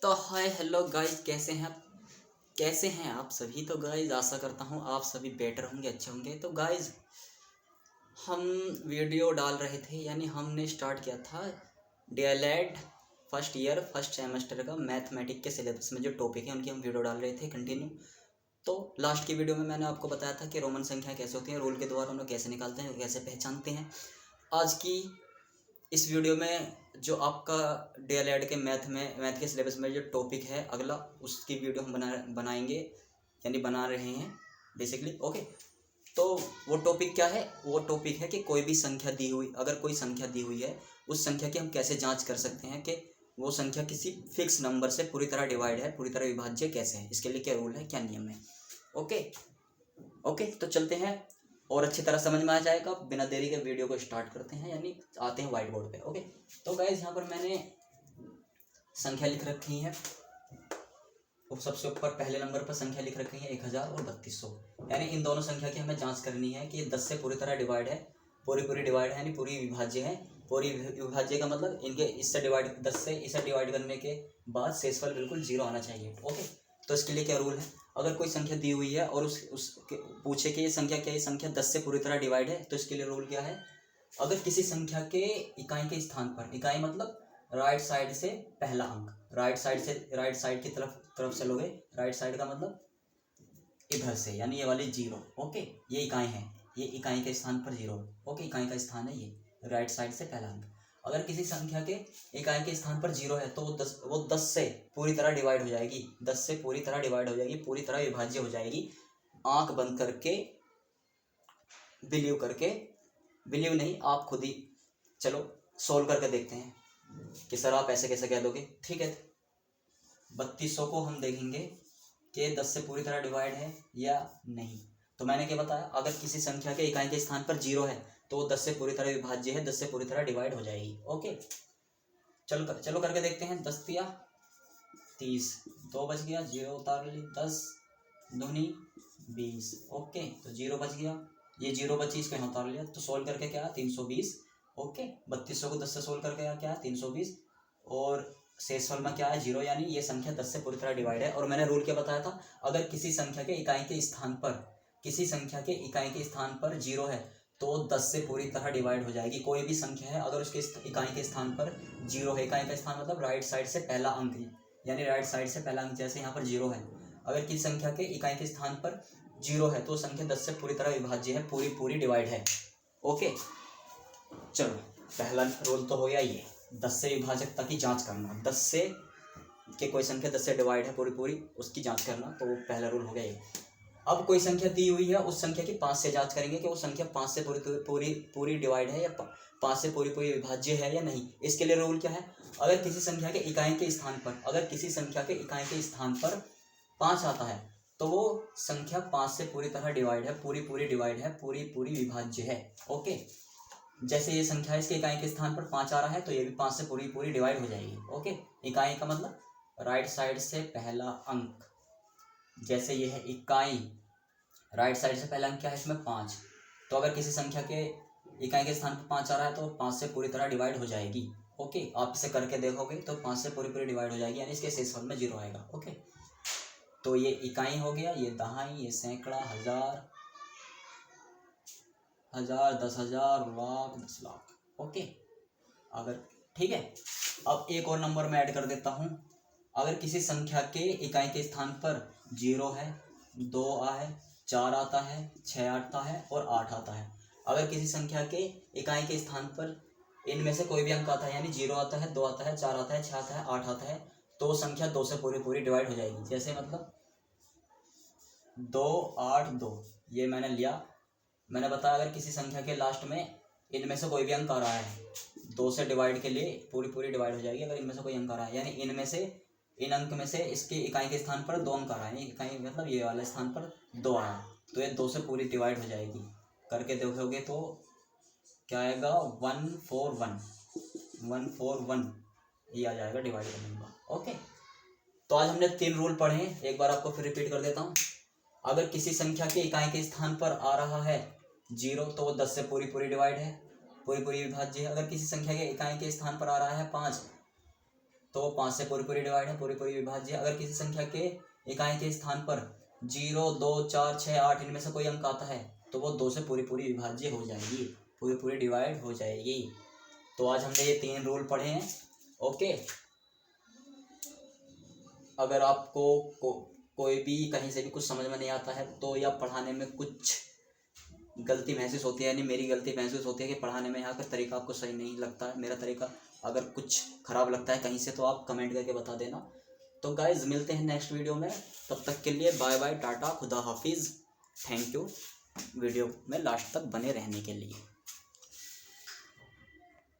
तो hi hello guys, कैसे हैं आप सभी। तो गाइस आशा करता हूँ आप सभी बेटर होंगे, अच्छे होंगे। तो गाइस हम वीडियो डाल रहे थे, यानी हमने स्टार्ट किया था DElEd first year first semester का मैथमेटिक के सिलेबस में जो टॉपिक है उनकी हम वीडियो डाल रहे थे कंटिन्यू। तो लास्ट की वीडियो में मैंने आपको बताया था कि रोमन संख्या कैसे होती है, रूल के द्वारा उन्हें कैसे निकालते हैं, कैसे पहचानते हैं। आज की इस वीडियो में जो आपका डीएलएड के मैथ के सिलेबस में जो टॉपिक है अगला, उसकी वीडियो हम बनाएंगे, यानी बना रहे हैं बेसिकली। ओके, तो वो टॉपिक क्या है? वो टॉपिक है कि कोई भी संख्या दी हुई, अगर कोई संख्या दी हुई है, उस संख्या की हम कैसे जांच कर सकते हैं कि वो संख्या किसी फिक्स नंबर से पूरी तरह डिवाइड है, पूरी तरह विभाज्य कैसे है, इसके लिए क्या रूल है, क्या नियम है। ओके, तो चलते हैं और अच्छी तरह समझ में आ जाएगा। बिना देरी के वीडियो को स्टार्ट करते हैं, यानी आते हैं व्हाइट बोर्ड पे। ओके, तो गाइस यहाँ पर मैंने संख्या लिख रखी है। सबसे ऊपर पहले नंबर पर संख्या लिख रखी है 1000 और 3200, यानी इन दोनों संख्या की हमें जांच करनी है कि ये 10 से पूरी तरह डिवाइड है, पूरी डिवाइड है, यानी पूरी विभाज्य है। पूरी विभाज्य का मतलब इनके इससे डिवाइड, 10 से इसे डिवाइड करने के बाद शेषफल बिल्कुल 0 आना चाहिए। ओके, तो इसके लिए क्या रूल है? अगर कोई संख्या दी हुई है और पूछे कि ये संख्या क्या है, ये संख्या 10 से पूरी तरह डिवाइड है, तो इसके लिए रूल क्या है? अगर किसी संख्या के इकाई के स्थान पर, इकाई मतलब राइट साइड से पहला अंक, राइट साइड की तरफ चलोगे, राइट साइड का मतलब इधर से, यानी ये वाली 0। ओके, ये इकाई है, ये इकाई के स्थान पर 0। ओके, इकाई का स्थान है ये राइट साइड से पहला अंक। अगर किसी संख्या के इकाई के स्थान पर 0 है तो वो 10 से पूरी तरह डिवाइड हो जाएगी, 10 से पूरी तरह डिवाइड हो जाएगी, पूरी तरह विभाज्य हो जाएगी। आंख बंद करके बिलीव नहीं, आप खुद ही चलो सोल्व करके देखते हैं कि सर आप ऐसे कैसे कह दोगे। ठीक है, 3200 को हम देखेंगे कि 10 से पूरी तरह डिवाइड है या नहीं। तो मैंने क्या बताया, अगर किसी संख्या के इकाई के स्थान पर 0 है तो वो 10 से पूरी तरह विभाज्य है, 10 से पूरी तरह डिवाइड हो जाएगी। ओके, चलो करके देखते हैं। 10 तिया 30, 2 बच गया, 0 उतार ली, 10 दूनी 20। ओके, तो 0 बच गया, ये 0 बची, इसको यहाँ उतार लिया, तो सोल्व करके क्या 320। ओके, 3200 को 10 से सोल्व करके क्या 320, और शेषफल में क्या है 0, यानी ये संख्या 10 से पूरी तरह डिवाइड है। और मैंने रूल क्या बताया था? अगर किसी संख्या के इकाई के स्थान पर 0 है तो 10 से पूरी तरह डिवाइड हो जाएगी। कोई भी संख्या है अगर उसके इकाई के स्थान पर 0 है, इकाई का स्थान मतलब राइट साइड से पहला अंक, यानी राइट साइड से पहला अंक, जैसे यहाँ पर 0 है, अगर किसी संख्या के इकाई के स्थान पर 0 है तो संख्या 10 से पूरी तरह विभाज्य है, पूरी डिवाइड है। ओके, चलो पहला रूल तो हो गया ये 10 से विभाजकता की जांच करना, 10 से कि कोई संख्या 10 से डिवाइड है पूरी, उसकी जांच करना, तो वो पहला रूल हो गया ये। अब कोई संख्या दी हुई है, उस संख्या की 5 से जांच करेंगे कि वो संख्या 5 से पूरी डिवाइड है या 5 से पूरी विभाज्य है या नहीं। इसके लिए रूल क्या है? अगर किसी संख्या के इकाई के स्थान पर 5 आता है तो वो संख्या 5 से पूरी तरह डिवाइड है, पूरी डिवाइड है, पूरी विभाज्य है। ओके, जैसे ये संख्या है, इसके इकाई के स्थान पर 5 आ रहा है तो ये भी 5 से पूरी डिवाइड हो जाएगी। ओके, इकाई का मतलब राइट साइड से पहला अंक, जैसे ये है इकाई, राइट साइड से पहला अंक क्या है इसमें 5, तो अगर किसी संख्या के इकाई के स्थान पर 5 आ रहा है तो 5 से पूरी तरह डिवाइड हो जाएगी। ओके, आप इसे करके देखोगे तो 5 से पूरी डिवाइड हो जाएगी, यानी इसके शेषफल में 0 आएगा। ओके, तो ये इकाई हो गया, ये दहाई, ये सैकड़ा, हजार, 10,000, लाख, 10 लाख। ओके, अगर ठीक है, अब एक और नंबर में ऐड कर देता हूँ। अगर किसी संख्या के इकाई के स्थान पर 0 है, 2 है, 4 आता है, 6 आता है और 8 आता है। अगर किसी संख्या के इकाई के स्थान पर इनमें से कोई भी अंक आता है, यानी 0 आता है, 2 आता है, 4 आता है, 6 आता है, 8 आता है, तो संख्या 2 से पूरी डिवाइड हो जाएगी। जैसे मतलब 2, 8, 2, ये मैंने लिया। मैंने बताया अगर किसी संख्या के लास्ट में इनमें से कोई भी अंक आ रहा है, 2 से डिवाइड के लिए पूरी डिवाइड हो जाएगी। अगर इनमें से कोई अंक आ रहा है, यानी इनमें से इन अंक में से इसके इकाई के स्थान पर 2 अंक आ रहा है, इकाई मतलब ये वाले स्थान पर 2 आया, तो ये 2 से पूरी डिवाइड हो जाएगी। करके देखोगे तो क्या आएगा 141 ये आ जाएगा डिवाइड करने के बाद। ओके, तो आज हमने 3 रूल पढ़े हैं, एक बार आपको फिर रिपीट कर देता हूँ। अगर किसी संख्या के इकाई के स्थान पर आ रहा है 0 तो वो 10 से पूरी डिवाइड है, पूरी विभाज्य है। अगर किसी संख्या के इकाई के स्थान पर आ रहा है 5 तो 5 से पूरी पूरी डिवाइड है, पूरी पूरी विभाज्य। अगर किसी संख्या के इकाई के स्थान पर 0, 2, 4, 6, 8 इनमें से कोई अंक आता है तो वो 2 से पूरी पूरी विभाज्य हो जाएगी, पूरी पूरी डिवाइड हो जाएगी। तो आज हमने ये 3 रूल पढ़े हैं। ओके, अगर आपको कोई भी कहीं से भी कुछ समझ में नहीं आता है तो, या पढ़ाने में कुछ गलती महसूस होती है, यानी मेरी गलती महसूस होती है कि पढ़ाने में यहाँ का तरीका आपको सही नहीं लगता है, मेरा तरीका अगर कुछ ख़राब लगता है कहीं से, तो आप कमेंट करके बता देना। तो गाइज़ मिलते हैं नेक्स्ट वीडियो में, तब तक के लिए बाय बाय, टाटा, खुदा हाफिज़, थैंक यू वीडियो में लास्ट तक बने रहने के लिए।